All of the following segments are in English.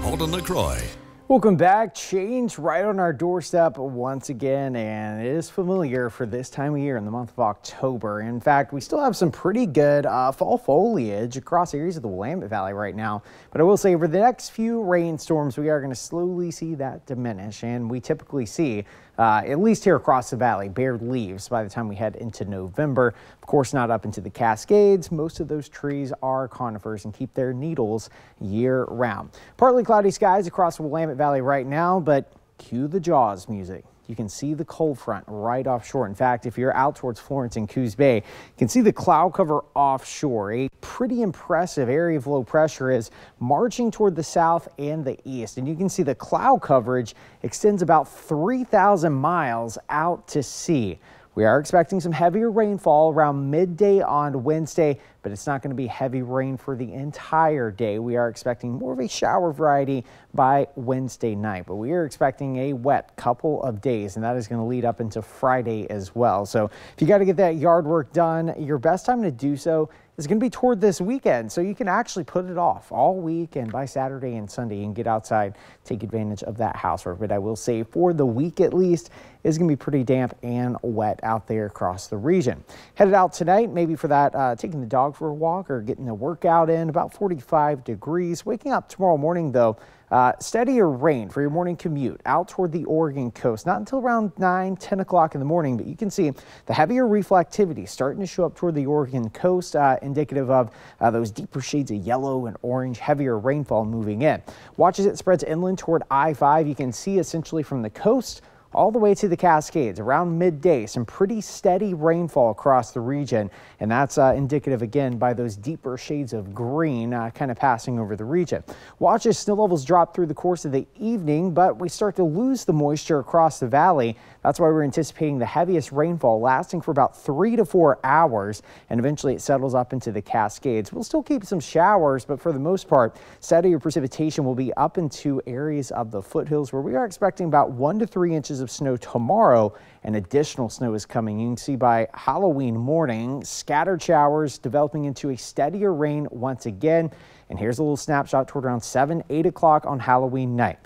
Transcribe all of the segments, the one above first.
Alton LaCroix. Welcome back. Change right on our doorstep once again, and it is familiar for this time of year in the month of October. In fact, we still have some pretty good fall foliage across areas of the Willamette Valley right now. But I will say over the next few rainstorms, we are going to slowly see that diminish, and we typically see at least here across the valley, bare leaves by the time we head into November. Of course, not up into the Cascades. Most of those trees are conifers and keep their needles year round. Partly cloudy skies across the Willamette Valley right now, but cue the Jaws music. You can see the cold front right offshore. In fact, if you're out towards Florence and Coos Bay, you can see the cloud cover offshore. A pretty impressive area of low pressure is marching toward the south and the east. And you can see the cloud coverage extends about 3,000 miles out to sea. We are expecting some heavier rainfall around midday on Wednesday, but it's not going to be heavy rain for the entire day. We are expecting more of a shower variety by Wednesday night, but we are expecting a wet couple of days, and that is going to lead up into Friday as well. So if you got to get that yard work done, your best time to do so is going to be toward this weekend, so you can actually put it off all week, and by Saturday and Sunday and get outside, take advantage of that housework. But I will say for the week at least, it's going to be pretty damp and wet out there across the region. Headed out tonight, maybe for that taking the dog for a walk or getting a workout in, about 45 degrees. Waking up tomorrow morning though, steadier rain for your morning commute out toward the Oregon coast. Not until around 9-10 o'clock in the morning, but you can see the heavier reflectivity starting to show up toward the Oregon coast, indicative of those deeper shades of yellow and orange, heavier rainfall moving in. Watch as it spreads inland toward I-5. You can see essentially from the coast all the way to the Cascades around midday, some pretty steady rainfall across the region, and that's indicative again by those deeper shades of green kind of passing over the region. Watch as snow levels drop through the course of the evening, but we start to lose the moisture across the valley. That's why we're anticipating the heaviest rainfall lasting for about 3 to 4 hours, and eventually it settles up into the Cascades. We'll still keep some showers, but for the most part, steadier precipitation will be up into areas of the foothills where we are expecting about 1 to 3 inches of snow tomorrow, and additional snow is coming. You can see by Halloween morning, scattered showers developing into a steadier rain once again. And here's a little snapshot toward around 7-8 o'clock on Halloween night.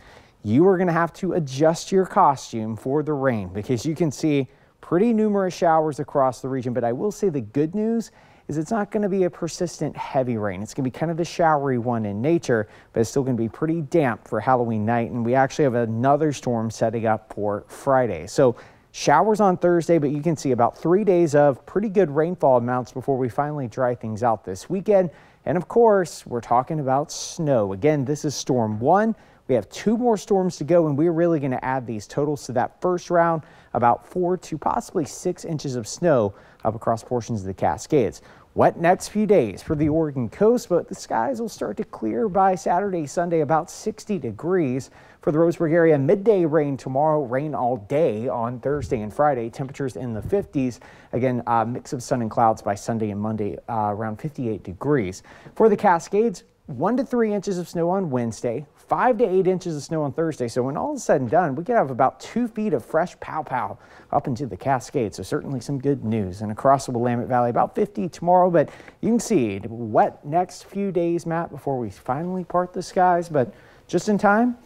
You are going to have to adjust your costume for the rain because you can see pretty numerous showers across the region. But I will say the good news is it's not going to be a persistent heavy rain. It's going to be kind of the showery one in nature, but it's still going to be pretty damp for Halloween night. And we actually have another storm setting up for Friday. So showers on Thursday, but you can see about 3 days of pretty good rainfall amounts before we finally dry things out this weekend. And of course, we're talking about snow. Again, this is storm 1. We have 2 more storms to go, and we're really going to add these totals to that first round, about 4 to possibly 6 inches of snow up across portions of the Cascades. Wet next few days for the Oregon coast, but the skies will start to clear by Saturday, Sunday, about 60 degrees. For the Roseburg area, midday rain tomorrow, rain all day on Thursday and Friday. Temperatures in the 50s. Again, mix of sun and clouds by Sunday and Monday, around 58 degrees. For the Cascades, 1 to 3 inches of snow on Wednesday, 5 to 8 inches of snow on Thursday. So when all is said and done, we could have about 2 feet of fresh pow-pow up into the Cascades. So certainly some good news. And across the Willamette Valley, about 50 tomorrow. But you can see wet next few days, Matt, before we finally part the skies. But just in time